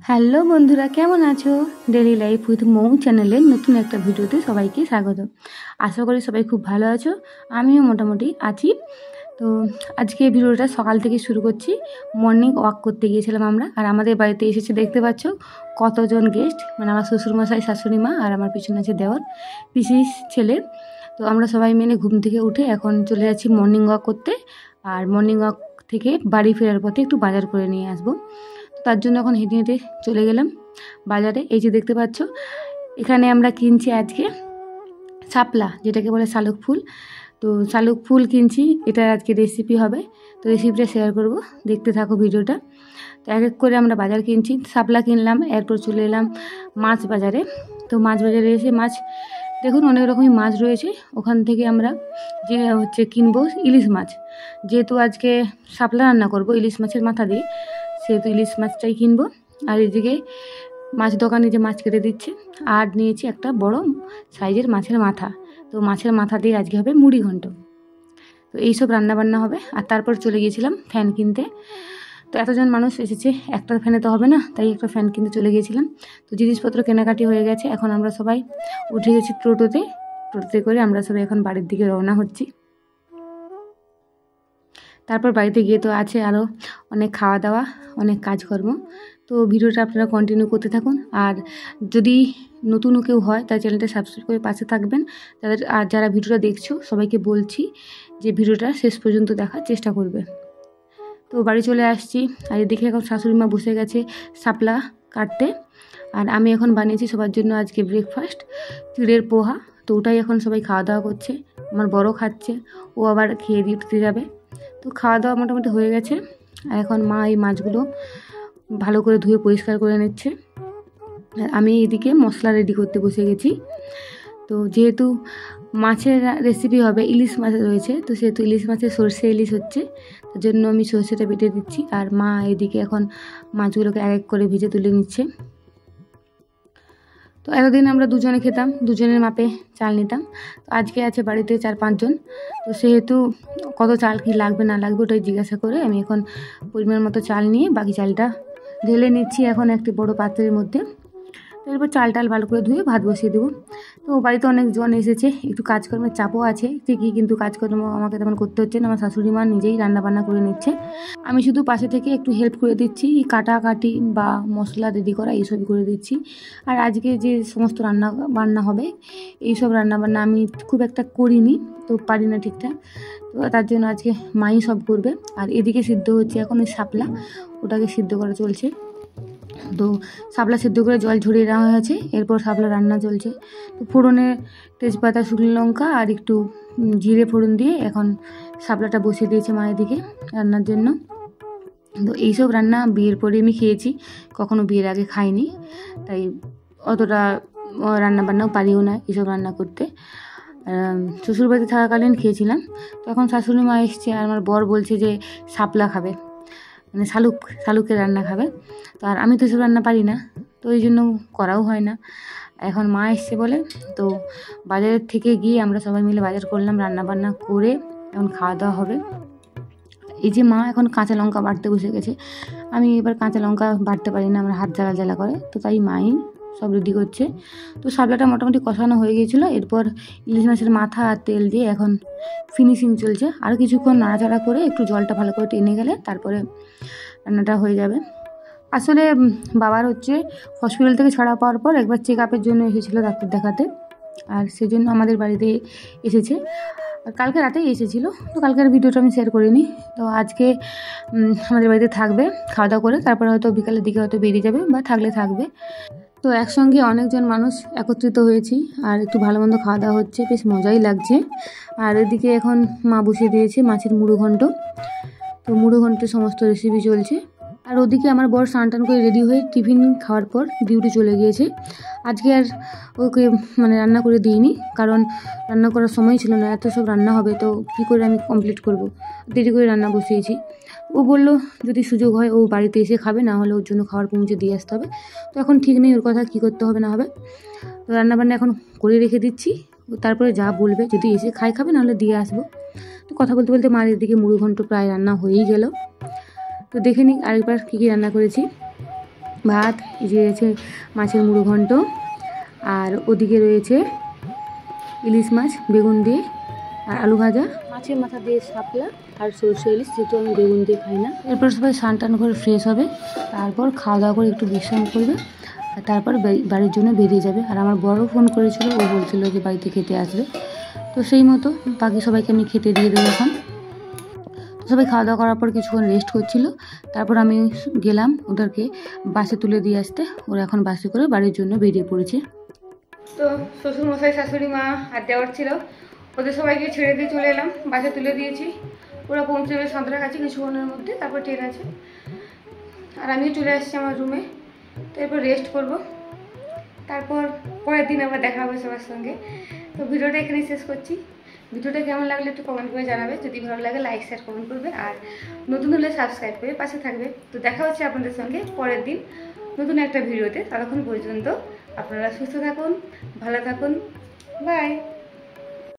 Hello বন্ধুরা, কেমন আছো? ডেইলি লাইফ উইথ মৌ চ্যানেলের নতুন একটা ভিডিওতে সবাইকে স্বাগত। আশা করি সবাই খুব ভালো আছো, আমিও মোটামুটি আছি। তো আজকে ভিডিওটা সকাল থেকে শুরু করছি। মর্নিং ওয়াক করতে গিয়েছিলাম আমরা, আর আমাদের বাড়িতে এসেছে দেখতে পাচ্ছ কতজন গেস্ট। মানে আমার শ্বশুরমশাই, শাশুড়ি মা আর আমার পিছনে আছে দেওর, পিসির ছেলে। তো আমরা সবাই মিলে ঘুম থেকে উঠে এখন চলে যাচ্ছি মর্নিং ওয়াক করতে। আর মর্নিং ওয়াক থেকে বাড়ি ফেরার পথে একটু বাজার করে নিয়ে আসবো। তার জন্য এখন হেঁটে হেঁটে চলে গেলাম বাজারে। এই যে দেখতে পাচ্ছ, এখানে আমরা কিনছি আজকে শাপলা, যেটাকে বলে শালুক ফুল। তো শালুক ফুল কিনছি, এটা আজকে রেসিপি হবে। তো রেসিপিটা শেয়ার করব, দেখতে থাকো ভিডিওটা। তো এক এক করে আমরা বাজার কিনছি। শাপলা কিনলাম, এরপর চলে এলাম মাছ বাজারে। তো মাছ বাজারে এসে মাছ দেখুন অনেক রকমই মাছ রয়েছে। ওখান থেকে আমরা যে কিনবো ইলিশ মাছ, যেহেতু আজকে শাপলা রান্না করব ইলিশ মাছের মাথা দিয়ে, সেহেতু ইলিশ মাছটাই কিনবো। আর এদিকে মাছ দোকানে যে মাছ কেটে দিচ্ছে, আর নিয়েছি একটা বড় সাইজের মাছের মাথা। তো মাছের মাথা দিয়ে আজকে হবে মুড়ি ঘন্ট। তো এইসব রান্নাবান্না হবে। আর তারপর চলে গিয়েছিলাম ফ্যান কিনতে। তো এতজন মানুষ এসেছে, একটা ফ্যানে তো হবে না, তাই একটা ফ্যান কিনতে চলে গিয়েছিলাম। তো জিনিসপত্র কেনাকাটি হয়ে গেছে, এখন আমরা সবাই উঠে গেছি টোটোতে করে আমরা সবাই এখন বাড়ির দিকে রওনা হচ্ছি। তারপর বাড়িতে গিয়ে তো আছে আরও অনেক খাওয়া দাওয়া, অনেক কাজকর্ম। তো ভিডিওটা আপনারা কন্টিনিউ করতে থাকুন। আর যদি নতুনও কেউ হয় তার চ্যানেলটা সাবস্ক্রাইব করে পাশে থাকবেন। আর যারা ভিডিওটা দেখছো সবাইকে বলছি যে ভিডিওটা শেষ পর্যন্ত দেখার চেষ্টা করবে। তো বাড়ি চলে আসছি, আর এদিকে এখন শাশুড়ি মা বসে গেছে শাপলা কাটতে। আর আমি এখন বানিয়েছি সবার জন্য আজকে ব্রেকফাস্ট, চিড়ের পোহা। তো ওটাই এখন সবাই খাওয়া দাওয়া করছে। আমার বড় খাচ্ছে, ও আবার খেয়ে দিয়ে উঠতে যাবে। তো খাওয়া দাওয়া মোটামুটি হয়ে গেছে। আর এখন মা এই মাছগুলো ভালো করে ধুয়ে পরিষ্কার করে নিচ্ছে। আর আমি এদিকে মশলা রেডি করতে বসে গেছি। তো যেহেতু মাছের রেসিপি হবে, ইলিশ মাছ রয়েছে, তো সেহেতু ইলিশ মাছের সর্ষে ইলিশ হচ্ছে, তার জন্য আমি সর্ষেটা বেটে দিচ্ছি। আর মা এদিকে এখন মাছগুলোকে এক এক করে ভেজে তুলে নিচ্ছে। তো এতদিন আমরা দুজনে খেতাম, দুজনের মাপে চাল নিতাম। তো আজকে আছে বাড়িতে 4-5 জন, তো সেহেতু কত চাল কী লাগবে না লাগবে ওটাই জিজ্ঞাসা করে আমি এখন পরিমাণ মতো চাল নিয়ে বাকি চালটা ঢেলে নিচ্ছি এখন একটি বড় পাত্রের মধ্যে। এরপর চাল টাল ভালো করে ধুয়ে ভাত বসিয়ে দেবো। তো বাড়িতে অনেক জন এসেছে, একটু কাজকর্মের চাপও আছে ঠিকই, কিন্তু কাজকর্ম আমাকে তেমন করতে হচ্ছে না। আমার শাশুড়ি মা নিজেই রান্নাবান্না করে নিচ্ছে, আমি শুধু পাশে থেকে একটু হেল্প করে দিচ্ছি, কাটাকাটি বা মশলা রেডি করা এইসবই করে দিচ্ছি। আর আজকে যে সমস্ত রান্না হবে, এইসব রান্নাবান্না আমি খুব একটা করিনি, তো পারি না ঠিকঠাক। তো তার জন্য আজকে মাই সব করবে। আর এদিকে সিদ্ধ হচ্ছে এখন ওই শাপলা, ওটাকে সিদ্ধ করা চলছে। তো শাপলা সিদ্ধ করে জল ঝরিয়ে নেওয়া হয়েছে, এরপর শাপলা রান্না চলছে। তো ফোড়নে তেজপাতা, শুকনো লঙ্কা আর একটু জিরে ফোড়ন দিয়ে এখন শাপলাটা বসিয়ে দিয়েছে মায়ের দিকে রান্নার জন্য। তো এইসব রান্না বিয়ের পরে আমি খেয়েছি, কখনো বিয়ের আগে খাইনি, তাই অতটা রান্নাবান্নাও পারিও না এইসব রান্না করতে। শ্বশুরবাড়িতে থাকাকালীন খেয়েছিলাম। তো এখন শাশুড়ি মা এসছে, আর আমার বর বলছে যে শাপলা খাবে, মানে শালুকের রান্না খাবে। তো আর আমি তো সব রান্না পারি না, তো এই জন্য করাও হয় না। এখন মা এসছে বলে, তো বাজারের থেকে গিয়ে আমরা সবাই মিলে বাজার করলাম, রান্না বান্না করে এখন খাওয়া দাওয়া হবে। এই যে মা এখন কাঁচা লঙ্কা বাটতে বসে গেছে, আমি এবার কাঁচা লঙ্কা বাটতে পারি না, আমার হাত জ্বালা জ্বালা করে, তো তাই মাই সব রেডি করছে। তো শাপলাটা মোটামুটি কষানো হয়ে গিয়েছিলো, এরপর ইলিশ মাছের মাথা আর তেল দিয়ে এখন ফিনিশিং চলছে। আরও কিছুক্ষণ নাড়াচাড়া করে একটু জলটা ভালো করে টেনে গেলে তারপরে রান্নাটা হয়ে যাবে। আসলে বাবার হসপিটাল থেকে ছাড়া পাওয়ার পর একবার চেক আপের জন্য এসেছিলো ডাক্তার দেখাতে, আর সেজন্য আমাদের বাড়িতে এসেছে। কালকে রাতেই এসেছিলো, তো কালকের ভিডিওটা আমি শেয়ার করিনি। তো আজকে আমাদের বাড়িতে থাকবে, খাওয়া দাওয়া করে তারপরে হয়তো বিকালের দিকে হয়তো বেরিয়ে যাবে, বা থাকবে। তো একসঙ্গে অনেকজন মানুষ একত্রিত হয়েছি, আর একটু ভালো মন্দ খাওয়া দাওয়া হচ্ছে, বেশ মজাই লাগছে। আর এদিকে এখন মা বসিয়ে দিয়েছে মাছের মুড়ো ঘন্ট। তো মুড়ো ঘন্টের সমস্ত রেসিপি চলছে। আর ওদিকে আমার বর স্নান করে রেডি হয়ে টিফিন খাওয়ার পর ডিউটি চলে গিয়েছে। আজকে আর ওকে রান্না করে দিইনি, কারণ রান্না করার সময় ছিল না, এত সব রান্না হবে তো কী করে আমি কমপ্লিট করব, দেরি করে রান্না বসিয়েছি। ও বললো যদি সুযোগ হয় ও বাড়িতে এসে খাবে, না হলে ওর জন্য খাবার পৌঁছে দিয়ে আসতে হবে। তো এখন ঠিক নেই ওর কথা, কী করতে হবে না হবে। তো রান্নাবান্না এখন করে রেখে দিচ্ছি, তারপরে যা বলবে, যদি এসে খাবে, নাহলে দিয়ে আসবো। তো কথা বলতে বলতে মায়ের দিকে মুড়ো ঘন্ট প্রায় রান্না হয়েই গেল। তো দেখে নিই আরেকবার কী রান্না করেছি। ভাত, এই যে রয়েছে মাছের মুড়ো ঘন্ট, আর ওদিকে রয়েছে ইলিশ মাছ বেগুন দিয়ে আর আলু ভাজা, মাছের মাথা দিয়ে শাপলা আর সরষে ইলিশ, যেহেতু আমি বেগুন দিয়ে খাই না। এরপর সবাই স্নান টান করে ফ্রেশ হবে, তারপর খাওয়া দাওয়া করে একটু বিশ্রাম করবে, আর তারপর বাড়ির জন্য বেরিয়ে যাবে। আর আমার বড় ফোন করেছিল, ও বলছিল যে বাড়িতে খেতে আসবে, তো সেই মতো বাকি সবাইকে আমি খেতে দিয়ে দেবো এখন। সবাই খাওয়া দাওয়া করার পর কিছুক্ষণ রেস্ট করছিল, তারপর আমি গেলাম ওদেরকে বাসে তুলে দিয়ে আসতে। ওরা এখন বাসে করে বাড়ির জন্য বেরিয়ে পড়েছে। তো শ্বশুরমশাই, শাশুড়ি মা আর দেওয়ার ছিল, ওদের সবাইকে ছেড়ে দিয়ে চলে এলাম, বাসে তুলে দিয়েছি। ওরা পৌঁছে যাবে সাঁতরাগাছি কিছুক্ষণের মধ্যে, তারপর ট্রেন আছে। আর আমিও চলে আসছি আমার রুমে, তো এরপর রেস্ট করব, তারপর পরের দিন আবার দেখা হবে সবার সঙ্গে। তো ভিডিওটা এখানেই শেষ করছি। ভিডিওটা কেমন লাগলে একটু কমেন্ট করে জানাবে, যদি ভালো লাগে লাইক শেয়ার কমেন্ট করবে, আর নতুন হলে সাবস্ক্রাইব করে পাশে থাকবে। তো দেখা হচ্ছে আপনাদের সঙ্গে পরের দিন নতুন একটা ভিডিওতে। ততক্ষণ পর্যন্ত আপনারা সুস্থ থাকুন, ভালো থাকুন, বাই।